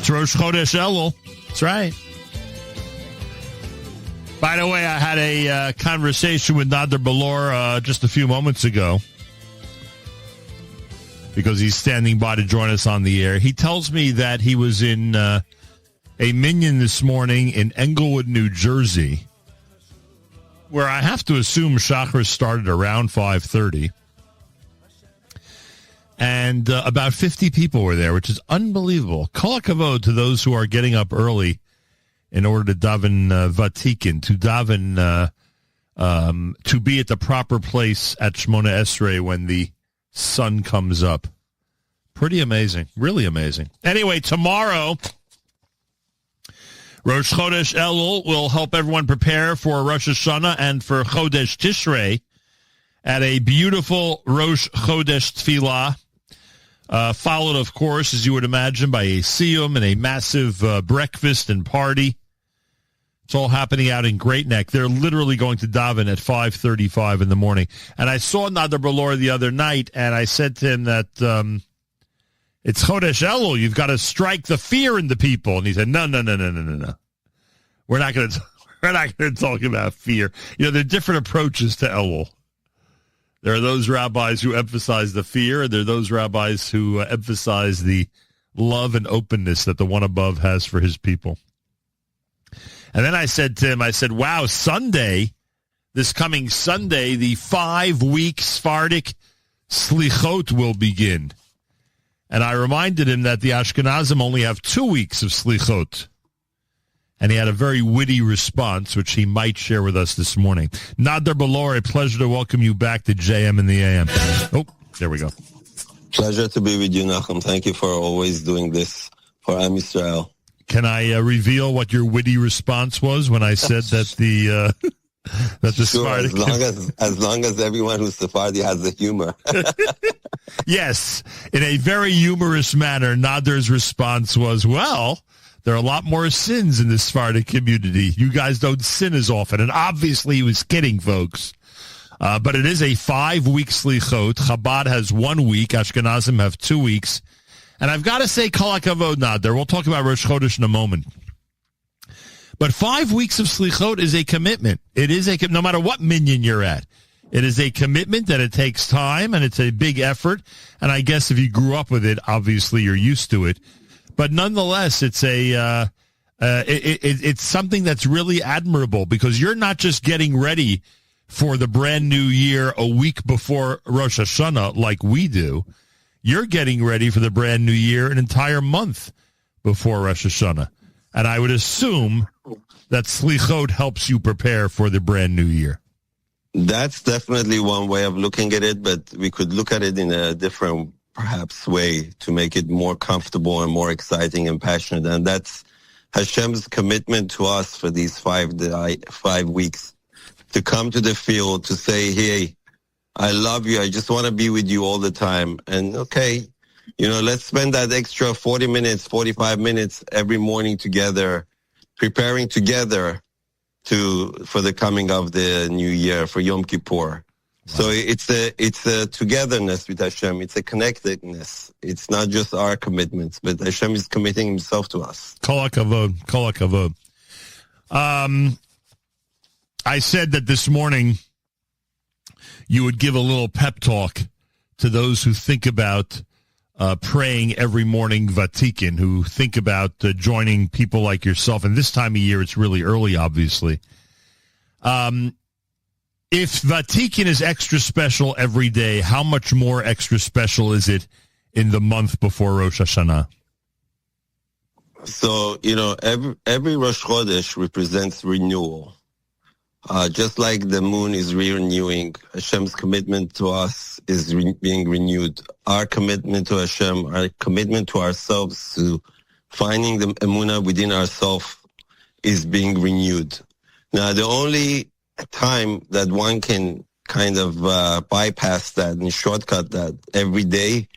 It's Rosh Chodesh Elul. That's right. By the way, I had a conversation with Nader Bolour just a few moments ago because he's standing by to join us on the air. He tells me that he was in a Minyan this morning in Englewood, New Jersey, where I have to assume Shachar started around 5:30. And about 50 people were there, which is unbelievable. Kol hakavod to those who are getting up early in order to daven Vatikin, to daven, to be at the proper place at Shmona Esrei when the sun comes up. Pretty amazing. Really amazing. Anyway, tomorrow, Rosh Chodesh Elul will help everyone prepare for Rosh Hashanah and for Chodesh Tishrei at a beautiful Rosh Chodesh Tefillah. Followed, of course, as you would imagine, by a siyum and a massive breakfast and party. It's all happening out in Great Neck. They're literally going to daven at 5:35 in the morning. And I saw Nader Bolour the other night, and I said to him that it's Chodesh Elul. You've got to strike the fear in the people. And he said, no. We're not going to talk about fear. You know, there are different approaches to Elul. There are those rabbis who emphasize the fear, and there are those rabbis who emphasize the love and openness that the one above has for his people. And then I said to him, wow, Sunday, this coming Sunday, the 5-week Sephardic Slichot will begin. And I reminded him that the Ashkenazim only have 2 weeks of Slichot. And he had a very witty response, which he might share with us this morning. Nader Bolour, a pleasure to welcome you back to JM in the AM. Oh, there we go. Pleasure to be with you, Nachum. Thank you for always doing this for Am Yisrael. Can I reveal what your witty response was when I said that the Sephardic... As long as everyone who's Sephardi has the humor. Yes, in a very humorous manner, Nader's response was, well... there are a lot more sins in the Sephardic community. You guys don't sin as often. And obviously he was kidding, folks. But it is a 5-week slichot. Chabad has 1 week. Ashkenazim have 2 weeks. And I've got to say, kol hakavod, Nader. We'll talk about Rosh Chodesh in a moment. But 5 weeks of slichot is a commitment. It is no matter what minyan you're at. It is a commitment that it takes time, and it's a big effort. And I guess if you grew up with it, obviously you're used to it. But nonetheless, it's it's something that's really admirable because you're not just getting ready for the brand new year a week before Rosh Hashanah like we do. You're getting ready for the brand new year an entire month before Rosh Hashanah. And I would assume that Slichot helps you prepare for the brand new year. That's definitely one way of looking at it, but we could look at it in a different perhaps way to make it more comfortable and more exciting and passionate. And that's Hashem's commitment to us for these 5 weeks, to come to the field, to say, hey, I love you. I just want to be with you all the time. And okay, let's spend that extra 40 minutes, 45 minutes every morning together, preparing together for the coming of the new year, for Yom Kippur. So it's a togetherness with Hashem. It's a connectedness. It's not just our commitments, but Hashem is committing himself to us. Kol hakavod. Kol hakavod. I said that this morning you would give a little pep talk to those who think about praying every morning Vatikin, who think about joining people like yourself. And this time of year, it's really early, obviously. If Vatikin is extra special every day, how much more extra special is it in the month before Rosh Hashanah? So, every Rosh Chodesh represents renewal. Just like the moon is renewing, Hashem's commitment to us is being renewed. Our commitment to Hashem, our commitment to ourselves, to finding the emunah within ourselves is being renewed. Now, the only time that one can kind of bypass that and shortcut that every day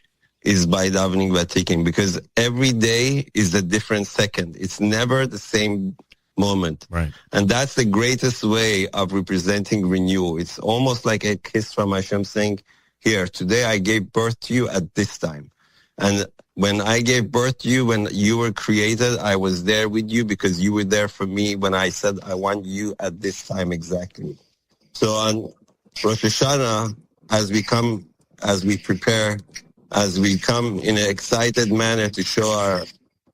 is by davening Vatikin, because every day is a different second. It's never the same moment. Right. And that's the greatest way of representing renewal. It's almost like a kiss from Hashem saying, here, today I gave birth to you at this time. And when I gave birth to you, when you were created, I was there with you because you were there for me when I said, I want you at this time exactly. So on Rosh Hashanah, as we prepare, as we come in an excited manner to show our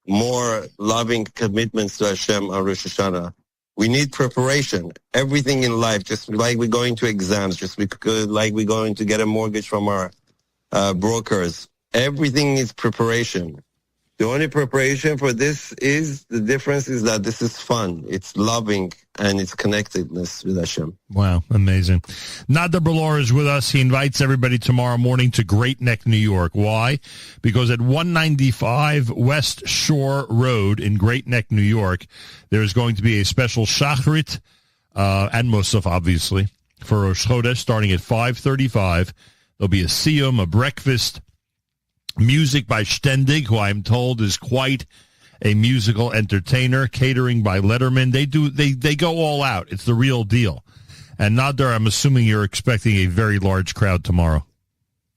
more loving commitments to Hashem on Rosh Hashanah, we need preparation. Everything in life, just like we're going to exams, just like we're going to get a mortgage from our brokers. Everything is preparation. The only preparation for this is, the difference is that this is fun. It's loving and it's connectedness with Hashem. Wow, amazing. Nader Bolour is with us. He invites everybody tomorrow morning to Great Neck, New York. Why? Because at 195 West Shore Road in Great Neck, New York, there is going to be a special Shacharit and Musaf, obviously, for Rosh Chodesh starting at 5:35. There'll be a siyum, a breakfast, music by Ständig, who I'm told is quite a musical entertainer, catering by Letterman. They go all out. It's the real deal. And Nader, I'm assuming you're expecting a very large crowd tomorrow.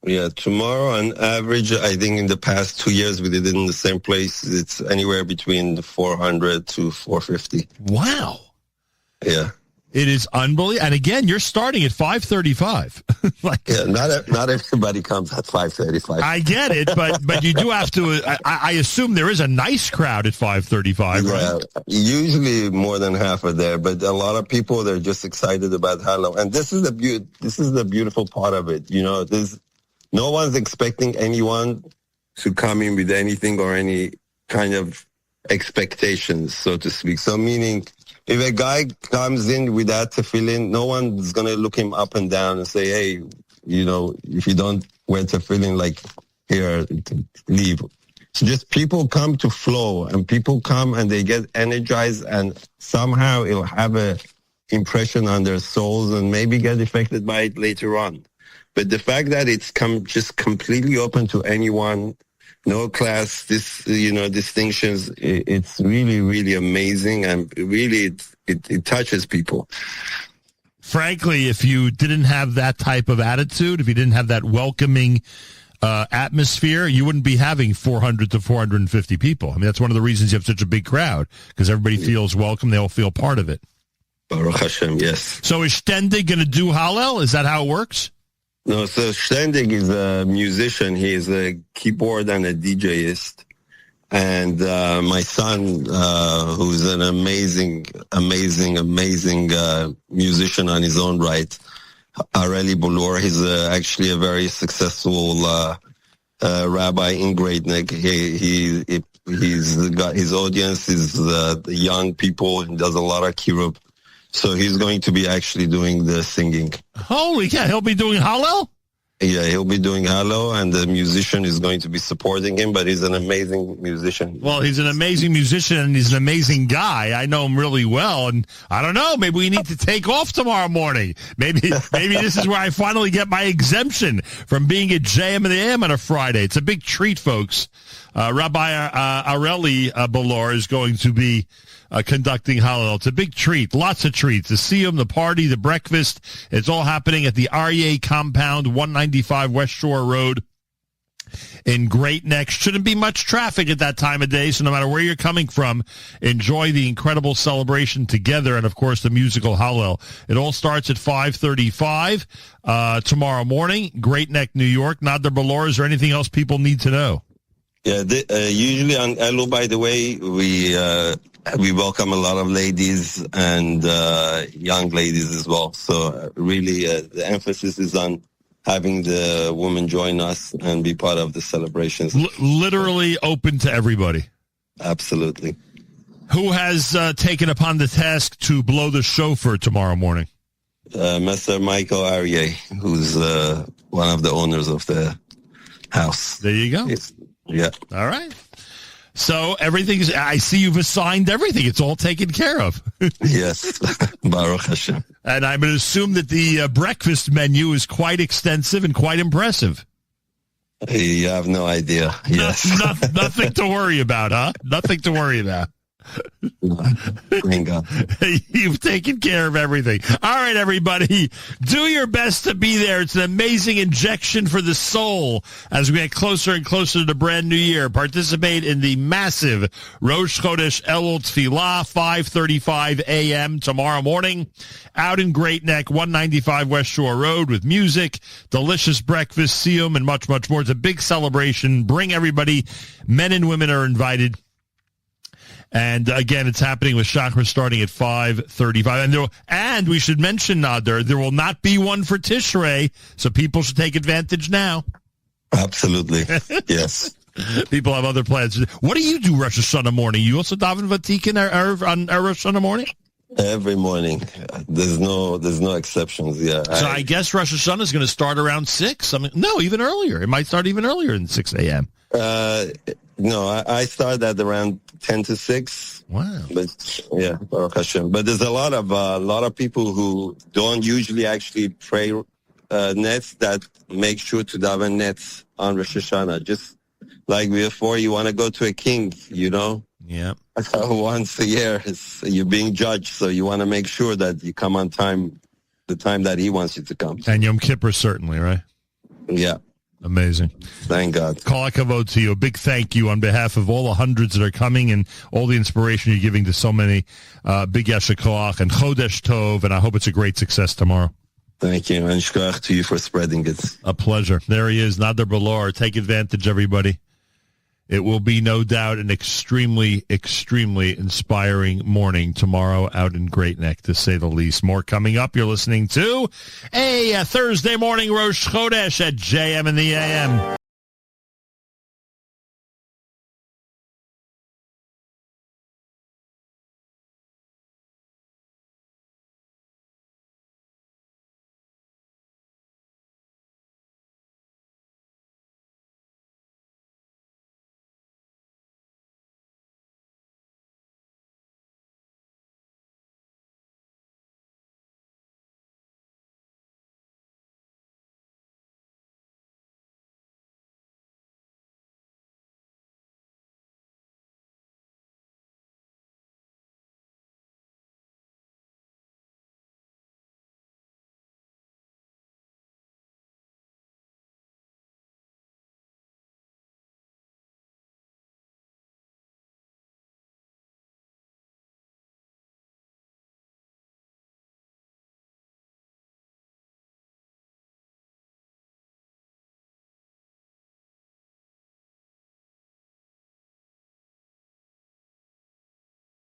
Yeah, tomorrow on average, I think in the past 2 years we did it in the same place. It's anywhere between 400 to 450. Wow. Yeah. It is unbelievable. And again, you're starting at 5:35. Yeah, not everybody comes at 5:35. I get it, but you do have to. I assume there is a nice crowd at 5:35. Yeah, right? Usually more than half are there, but a lot of people, they're just excited about Halloween. And this is the beautiful part of it. You know, no one's expecting anyone to come in with anything or any kind of expectations, so to speak. So meaning, if a guy comes in without tefillin, no one's going to look him up and down and say, hey, you know, if you don't wear tefillin, like, here, leave. So just people come to flow, and people come and they get energized, and somehow it'll have a impression on their souls and maybe get affected by it later on. But the fact that it's just completely open to anyone, no class, distinctions, it's really, really amazing, and really it touches people. Frankly, if you didn't have that type of attitude, if you didn't have that welcoming atmosphere, you wouldn't be having 400 to 450 people. I mean, that's one of the reasons you have such a big crowd, because everybody feels welcome. They all feel part of it. Baruch Hashem, yes. So is Ständig going to do Hallel? Is that how it works? No, so Ständig is a musician. He is a keyboard and a DJist. And my son, who's an amazing musician on his own right, Bolour, he's actually a very successful rabbi in Great Neck. He's got his audience is the young people. He does a lot of kiruv. So he's going to be actually doing the singing. Holy cow, he'll be doing Hallel? Yeah, he'll be doing Hallel, and the musician is going to be supporting him, but he's an amazing musician. Well, he's an amazing musician, and he's an amazing guy. I know him really well, and I don't know, maybe we need to take off tomorrow morning. Maybe this is where I finally get my exemption from being at JM and the AM on a Friday. It's a big treat, folks. Rabbi Bolour is going to be conducting Hallel. It's a big treat. Lots of treats. The siyum, the party, the breakfast. It's all happening at the Aryeh compound, 195 West Shore Road in Great Neck. Shouldn't be much traffic at that time of day, so no matter where you're coming from, enjoy the incredible celebration together, and, of course, the musical Hallel. It all starts at 5:35 tomorrow morning, Great Neck, New York. Nader Bolour, is there anything else people need to know? Yeah, usually on Elul, by the way, we welcome a lot of ladies and young ladies as well. So really, the emphasis is on having the women join us and be part of the celebrations. Literally open to everybody. Absolutely. Who has taken upon the task to blow the shofar tomorrow morning? Mr. Michael Aryeh, who's one of the owners of the house. There you go. Yeah. All right. So I see you've assigned everything. It's all taken care of. Yes. Baruch Hashem. And I'm going to assume that the breakfast menu is quite extensive and quite impressive. You have no idea. Yes. Nothing to worry about, huh? Nothing to worry about. Thank God. You've taken care of everything. All right, everybody. Do your best to be there. It's an amazing injection for the soul as we get closer and closer to the brand new year. Participate in the massive Rosh Chodesh Elul Tfilah, 5:35 a.m. tomorrow morning, out in Great Neck, 195 West Shore Road, with music, delicious breakfast, siyum, and much, much more. It's a big celebration. Bring everybody. Men and women are invited. And again, it's happening with Shachar starting at 5:35. And we should mention, Nader, there will not be one for Tishrei, so people should take advantage now. Absolutely. Yes. People have other plans. What do you do Rosh Hashanah morning? You also daven Vatikin on Rosh Hashanah morning? Every morning. There's no exceptions. Yeah. So I guess Rosh Hashanah is going to start around 6. I mean, no, even earlier. It might start even earlier than 6 a.m. No, I start at around 10 to 6. Wow. But yeah, Baruch Hashem. But there's a lot of people who don't usually actually pray Netz that make sure to daven Netz on Rosh Hashanah. Just like before, you want to go to a king, you know? Yeah. Once a year, you're being judged, so you want to make sure that you come on time, the time that he wants you to come. And Yom Kippur, certainly, right? Yeah. Amazing. Thank God. Kol hakavod to you. A big thank you on behalf of all the hundreds that are coming and all the inspiration you're giving to so many. Big Yasher Koach and Chodesh Tov, and I hope it's a great success tomorrow. Thank you, and shkoach to you for spreading it. A pleasure. There he is, Nader Bolour. Take advantage, everybody. It will be, no doubt, an extremely, extremely inspiring morning tomorrow out in Great Neck, to say the least. More coming up. You're listening to a Thursday morning Rosh Chodesh at JM in the AM.